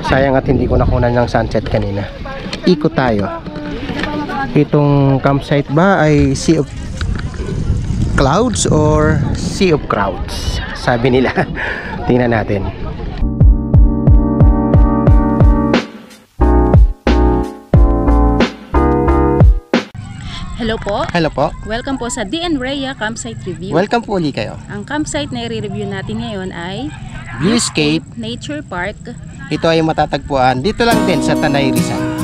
Sayang at hindi ko nakunan ng sunset kanina. Ikot tayo. Itong campsite ba ay Sea of Clouds or Sea of Crowds? Sabi nila. Tingnan natin. Hello po. Hello po. Welcome po sa D.N. Rhea Campsite Review. Welcome po ulit kayo. Ang campsite na i-review natin ngayon ay Viewscape Nature Park. Ito ay matatagpuan dito lang din sa Tanay Rizal.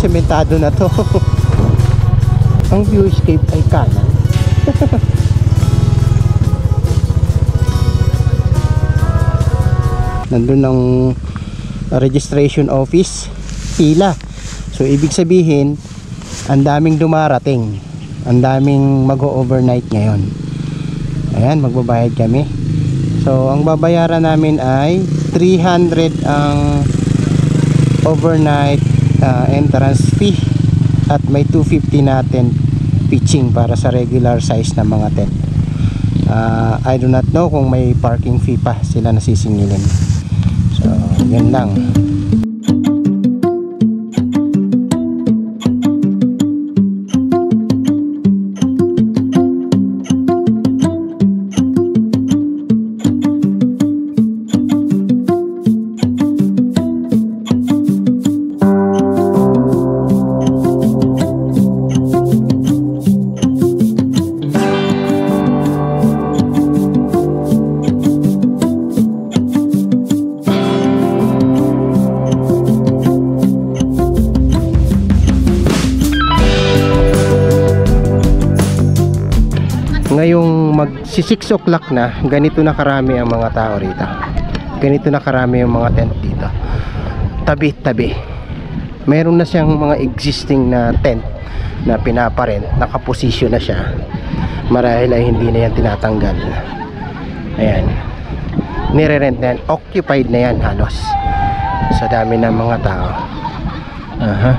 Sementado na to. Ang viewscape ay kanan. Nandun ang registration office, pila. So ibig sabihin, ang daming dumarating, ang daming mag-overnight ngayon. Ayan, magbabayad kami. So ang babayaran namin ay 300 ang overnight entrance fee at may 250 natin pitching para sa regular size na mga tent. I do not know kung may parking fee pa sila nasisingilin. So yun lang. Ngayong magsi 6 o'clock na, ganito na karami ang mga tao rito. Ganito na karami ang mga tent dito. Tabi-tabi. Meron na siyang mga existing na tent na pinaparent, nakaposisyon na siya. Marahil ay hindi na yan tinatanggal. Ayan. Nire-rent na yan. Occupied na yan halos. Sa dami ng mga tao. Aha.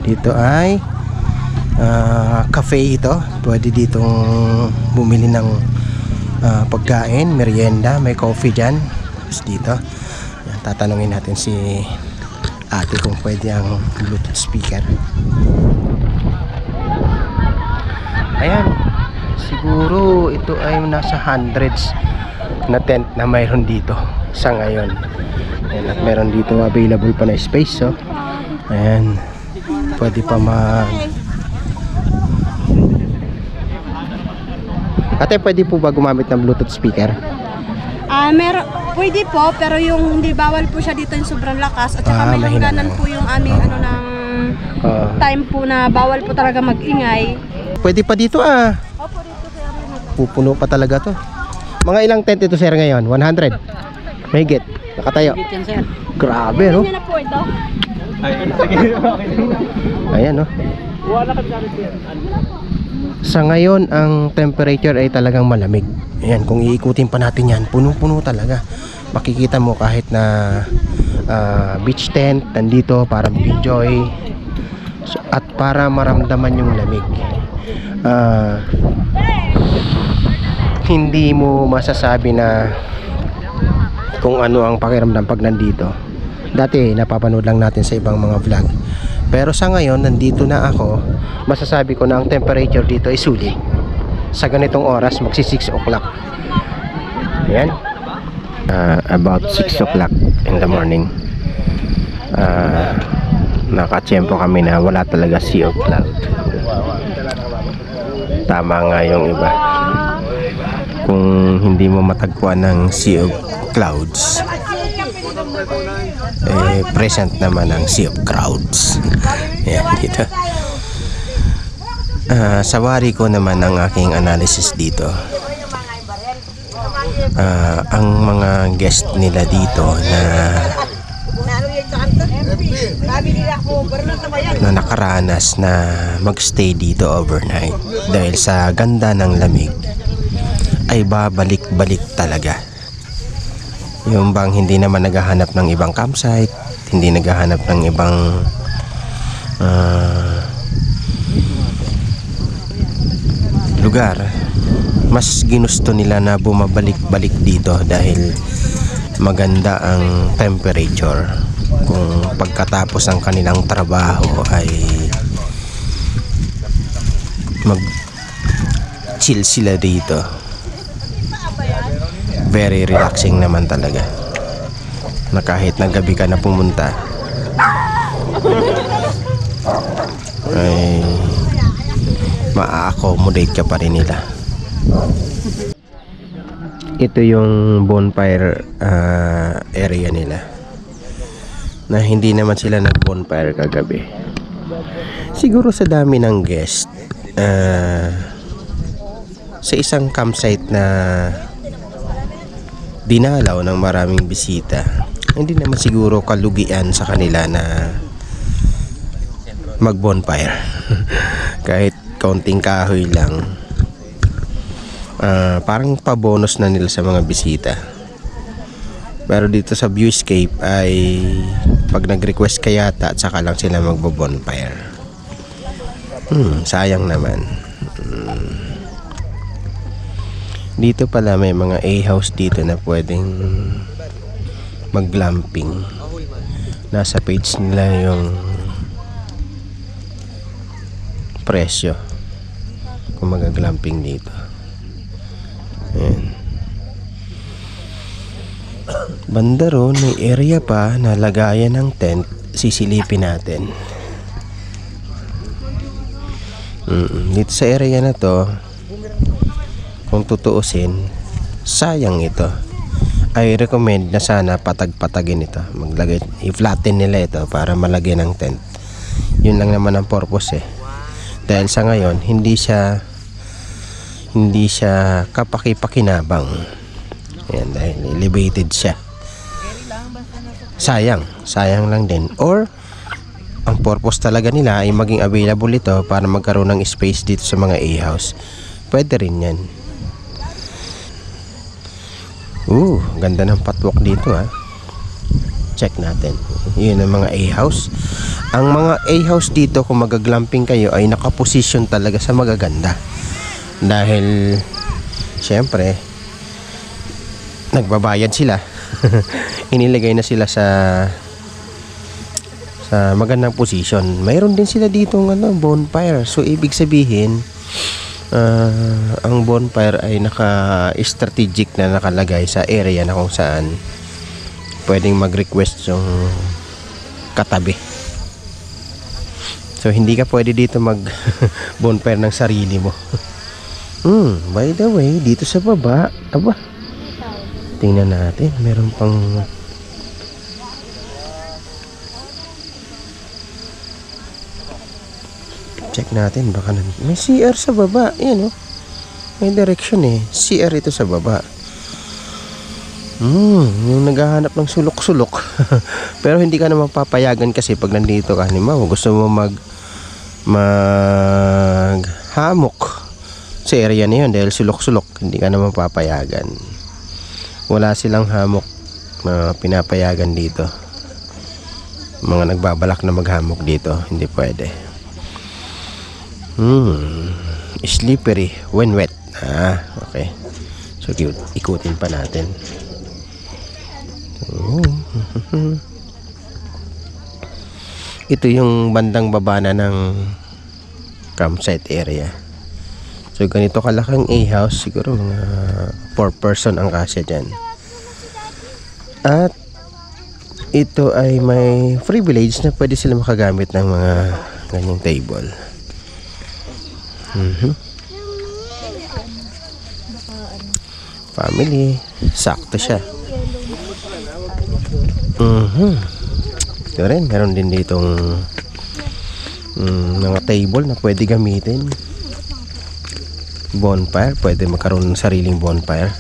Dito ay cafe ito. Pwede ditong bumili ng pagkain, merienda, may coffee dyan. Tapos dito tatanungin natin si ate kung pwede ang Bluetooth speaker. Ayan, siguro ito ay nasa hundreds na tent na mayroon dito sa ngayon. Ayan, at meron dito available pa na space. So ayan, pwede pa Ate, pwede po ba gumamit ng Bluetooth speaker? Pwede po, pero yung hindi bawal po siya dito yung sobrang lakas at saka may hangganan po yung aming time po na bawal po talaga mag-ingay. Pwede pa dito Opo, dito sir. Pupuno pa talaga to. Mga ilang tent ito sir ngayon? 100? Mahigit? Nakatayo? Mahigit yan, sir. Grabe, no? Hindi na po ito. Ayan, no? Sa ngayon, ang temperature ay talagang malamig. Ayan, kung iikutin pa natin yan, puno-puno talaga. Makikita mo kahit na beach tent nandito para mag-enjoy at para maramdaman yung lamig. Hindi mo masasabi na kung ano ang pakiramdam pag nandito Dati napapanood lang natin sa ibang mga vlog. Pero sa ngayon, nandito na ako. Masasabi ko na ang temperature dito ay sulit. Sa ganitong oras, magsi 6 o'clock. Ayan. About 6 o'clock in the morning. Nakatsyempo kami na wala talaga sea of cloud. Tama nga yung iba. Kung hindi mo matagpuan ng sea of clouds, present naman ang sea of crowds. Ayan, dito. Sawari ko naman ang aking analysis dito. Ang mga guest nila dito na nakaranas na magstay dito overnight dahil sa ganda ng lamig ay babalik-balik talaga. Yung bang hindi naman naghahanap ng ibang campsite, hindi naghahanap ng ibang lugar, mas ginusto nila na bumabalik-balik dito dahil maganda ang temperature. Kung pagkatapos ng kanilang trabaho ay mag-chill sila dito, very relaxing naman talaga, na kahit na gabi ka na pumunta ay ma-accommodate ka pa rin nila. Ito yung bonfire area nila, na hindi naman sila nag-bonfire kagabi. Siguro sa dami ng guest, sa isang campsite na dinalaw ng maraming bisita, hindi naman siguro kalugian sa kanila na mag-bonfire. Kahit kaunting kahoy lang, parang pabonus na nila sa mga bisita. Pero dito sa viewscape ay pag nag-request ka yata at saka lang sila magbo-bonfire. Sayang naman. Dito pala may mga A-house dito na pwedeng mag-glamping. Nasa page nila yung presyo kung mag-glamping dito. Ayan. Banda ron, may area pa na lagayan ng tent. Sisilipin natin. Dito sa area na to, kung tutuusin, sayang ito. I recommend na sana patag-patagin ito. I-flatten nila ito para malagyan ng tent. Yun lang naman ang purpose Dahil sa ngayon, hindi siya kapaki-pakinabang. Ayan, dahil elevated siya. Sayang lang din. Or ang purpose talaga nila ay maging available ito para magkaroon ng space dito sa mga A-house. Pwede rin yan. Ganda ng patwalk dito Check natin. Yun ang mga A-house. Ang mga A-house dito, kung magaglamping kayo, ay nakaposisyon talaga sa magaganda. Dahil syempre nagbabayad sila. Inilagay na sila sa magandang position. Mayroon din sila dito bonfire. So ibig sabihin, ang bonfire ay naka-strategic na nakalagay sa area na kung saan pwedeng mag-request yung katabi. So hindi ka pwede dito mag-bonfire ng sarili mo. By the way, dito sa baba, tingnan natin, meron pang check natin, baka may CR sa baba. Yan may direction CR ito sa baba. Yung naghahanap ng sulok-sulok. Pero hindi ka naman papayagan kasi pag nandito ka, halimbawa gusto mo maghamok sa area na yun dahil sulok-sulok, hindi ka naman papayagan. Wala silang hamok na pinapayagan dito. Mga nagbabalak na maghamok dito, hindi pwede. Slippery when wet. Okay. So ikutin pa natin. Ito yung bandang baba na ng campsite area. So ganito kalaking A-house, siguro mga 4 person ang kasya dyan. At ito ay may privilege na pwede sila makagamit ng mga ganyang table. Family, sakto siya. Ito rin, meron din ditong mga table na pwede gamitin. Bonfire, pwede magkaroon ng sariling bonfire.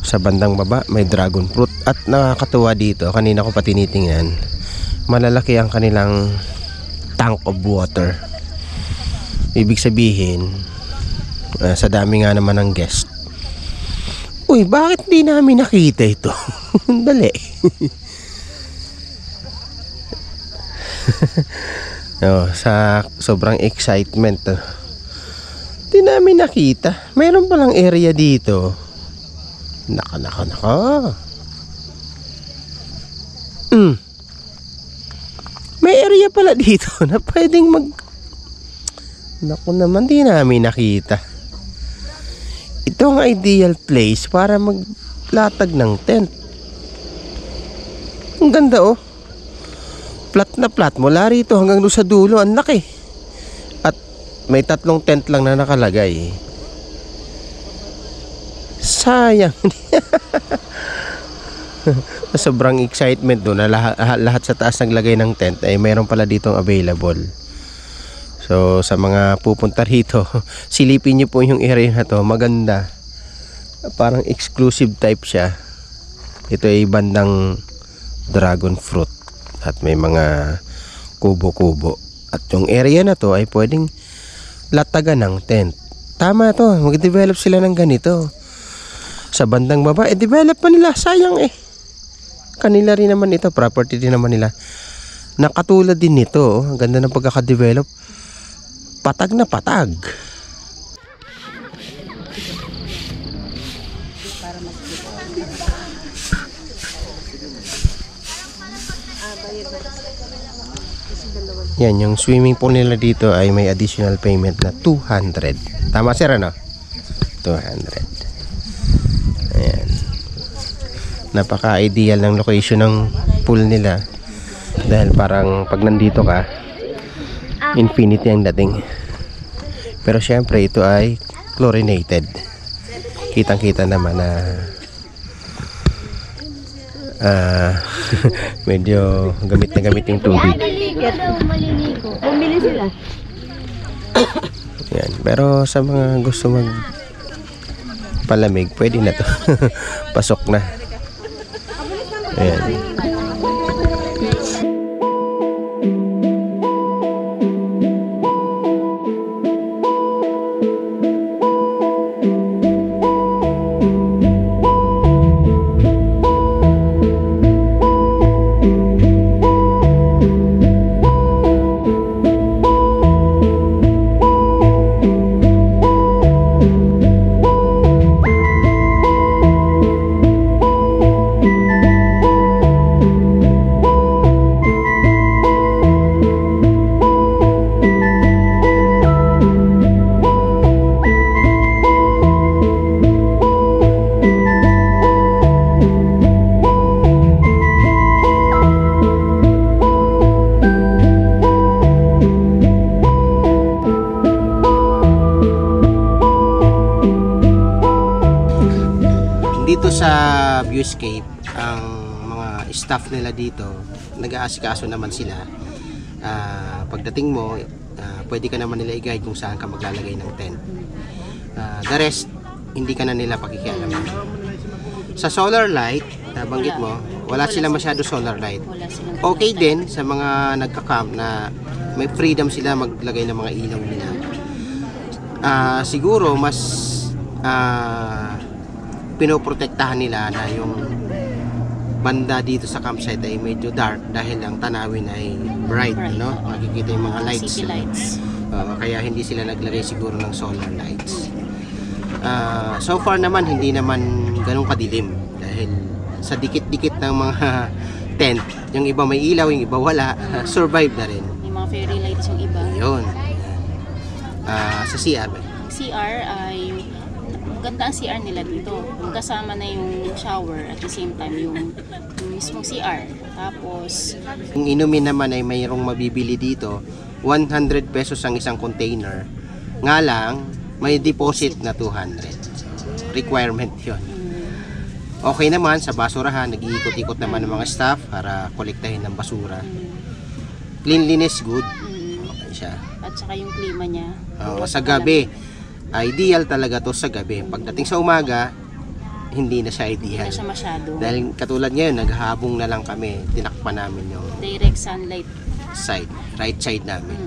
Sa bandang baba may dragon fruit. At nakakatuwa dito, kanina ko pa tinitingnan, malalaki ang kanilang tank of water. Ibig sabihin, sa dami nga naman ng guest, uy, bakit di namin nakita ito? Dali. Sa sobrang excitement, di namin nakita. Mayroon palang area dito. Naka. May area pala dito na pwedeng Naku naman, di namin nakita. Ito ang ideal place para maglatag ng tent. Ang ganda oh. Flat na flat mula rito hanggang doon sa dulo. Ang laki. At may 3 tent lang na nakalagay. Sayang. Sobrang excitement doon na lahat sa taas naglagay ng tent ay mayroon pala ditong available. So sa mga pupunta rito, silipin nyo po yung area na to. Maganda. Parang exclusive type siya. Ito ay bandang dragon fruit. At may mga kubo-kubo. At yung area na to ay pwedeng latagan ng tent. Tama to. Mag-develop sila ng ganito. Sa bandang baba, develop pa nila. Sayang eh. Kanila rin naman ito. Property din naman nila. Nakatulad din nito. Ang ganda ng pagkakadevelop. Patag na patag. Yan, yung swimming pool nila dito ay may additional payment na 200. Tama sir, ano? 200. Ayan. Napaka-ideal ng location ng pool nila. Dahil parang pag nandito ka, infinity ang dating. Pero syempre ito ay chlorinated. Kitang-kita naman na medyo gamit na gamit yung tubig. Bumili sila. Yan. Pero sa mga gusto mag palamig, pwede na to. Pasok na. Ayan. Dito sa Viewscape, ang mga staff nila dito, nag-aasikaso naman sila. Pagdating mo, pwede ka naman nila i-guide kung saan ka maglalagay ng tent. The rest, hindi ka na nila pakikialaman. Sa solar light, nabanggit mo, wala sila masyado solar light. Okay din sa mga nagka-camp na may freedom sila maglagay ng mga ilaw nila. Siguro mas pinoprotektahan nila na yung banda dito sa campsite ay medyo dark dahil ang tanawin ay bright, no? Makikita yung mga lights. City lights. Kaya hindi sila naglagay siguro ng solar lights. So far naman hindi naman ganun kadilim dahil sa dikit-dikit ng mga tent. Yung iba may ilaw, yung iba wala. Survive na rin. May mga fairy lights yung iba. Yun. Sa CR. CR ay maganda ang CR nila dito. Magkasama na yung shower at the same time yung mismong CR. Tapos Yung inumin naman ay mayroong mabibili dito. 100 pesos ang isang container. Nga lang, may deposit na 200. Requirement yun. Okay naman, sa basurahan, nag-iikot-ikot naman ng mga staff para kolektahin ng basura. Cleanliness, good. Okay siya. at saka yung klima niya. Sa gabi, ideal talaga to sa gabi. Pagdating sa umaga, hindi na siya ideal. Hindi na siya masyado. Dahil katulad ngayon, naghahabong na lang kami. Tinakpan namin yung Direct sunlight. side, right side namin.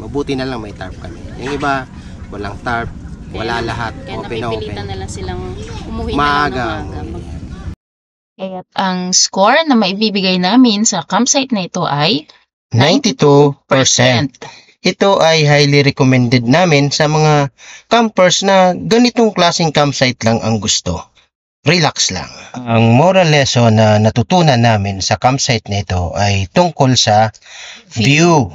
Mabuti na lang may tarp kami. Yung iba, walang tarp, wala lahat, Kaya open na open. napipilitan na lang silang umuwi Maaga. na lang ng maaga. Kaya ang score na maibibigay namin sa campsite na ito ay 92%. Ito ay highly recommended namin sa mga campers na ganitong klaseng campsite lang ang gusto. Relax lang. Ang moral lesson na natutunan namin sa campsite na ito ay tungkol sa view.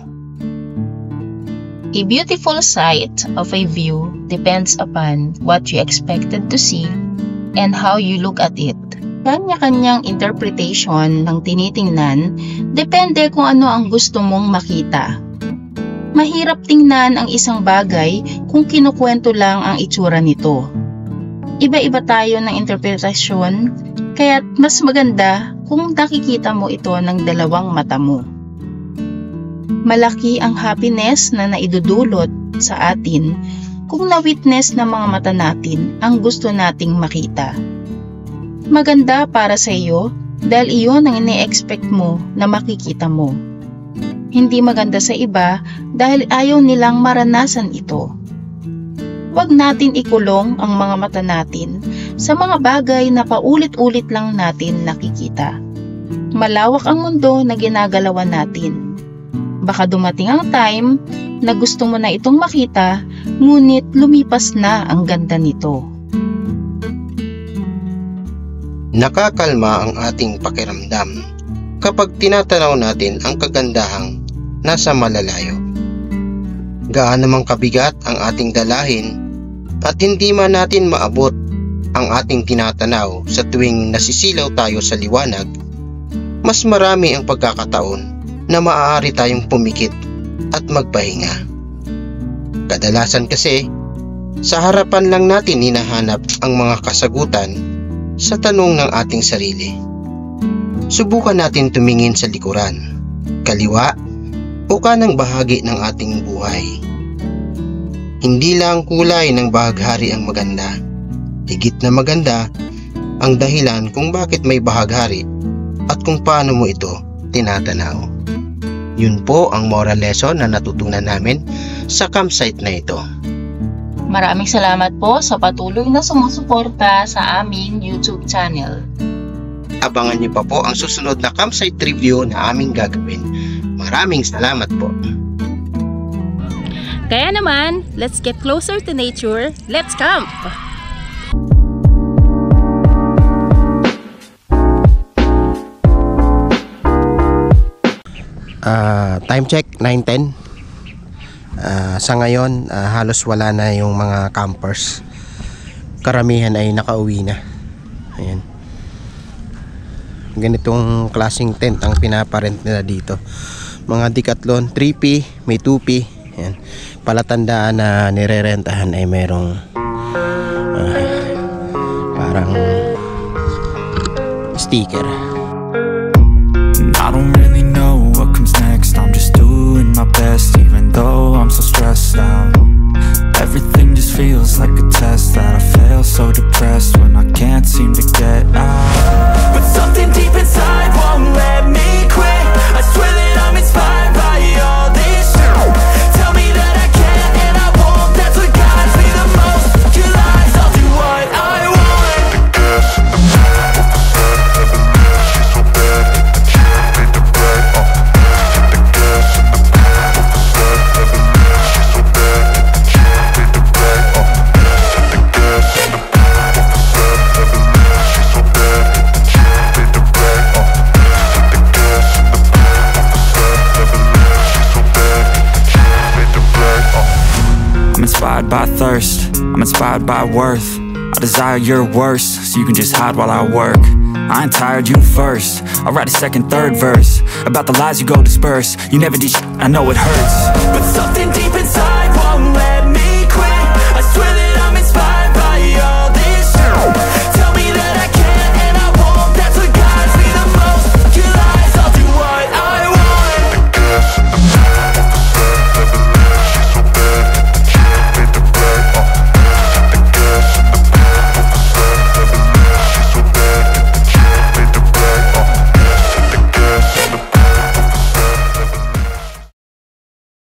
A beautiful sight of a view depends upon what you expected to see and how you look at it. Kanya-kanyang interpretation ng tinitingnan, depende kung ano ang gusto mong makita. Mahirap tingnan ang isang bagay kung kinukwento lang ang itsura nito. Iba-iba tayo ng interpretasyon, kaya mas maganda kung nakikita mo ito ng dalawang mata mo. Malaki ang happiness na naidudulot sa atin kung na-witness ng mga mata natin ang gusto nating makita. Maganda para sa iyo dahil iyon ang ine-expect mo na makikita mo. Hindi maganda sa iba dahil ayaw nilang maranasan ito. Huwag natin ikulong ang mga mata natin sa mga bagay na paulit-ulit lang natin nakikita. Malawak ang mundo na ginagalawan natin. Baka dumating ang time na gusto mo na itong makita, ngunit lumipas na ang ganda nito. Nakakalma ang ating pakiramdam kapag tinatanaw natin ang kagandahang nasa malalayo. Gaano mang kabigat ang ating dalahin at hindi man natin maabot ang ating tinatanaw sa tuwing nasisilaw tayo sa liwanag, mas marami ang pagkakataon na maaari tayong pumikit at magpahinga. Kadalasan kasi, sa harapan lang natin hinahanap ang mga kasagutan sa tanong ng ating sarili. Subukan natin tumingin sa likuran, kaliwa o kanang bahagi ng ating buhay. Hindi lang kulay ng bahaghari ang maganda. Higit na maganda ang dahilan kung bakit may bahaghari at kung paano mo ito tinatanaw. Yun po ang moral lesson na natutunan namin sa campsite na ito. Maraming salamat po sa patuloy na sumusuporta sa aming YouTube channel. Abangan niyo pa po ang susunod na campsite review na aming gagawin. Maraming salamat po. Kaya naman, let's get closer to nature. Let's camp! Time check, 9:10. Sa ngayon, halos wala na yung mga campers. Karamihan ay nakauwi na. Ayan. Ganitong klaseng tent ang pinaparent nila dito. Mga Decathlon 3P, may 2P. Ayan. Palatandaan na nirerentahan ay merong parang sticker. I don't really know what comes next. I'm just doing my best, even though I'm so stressed out. Everything just feels like a test that I fail, so depressed when I can't seem to get out. But something deep inside won't let me quit. I swear that I'm inspired by all this shit. Tell me that I can and I won't. That's what guides me the most. Your lies, I'll do what I want. by thirst, I'm inspired by worth. I desire your worst, so you can just hide while I work. I ain't tired, you first. I'll write a second, third verse about the lies you go disperse. You never did shit, I know it hurts, but something deep inside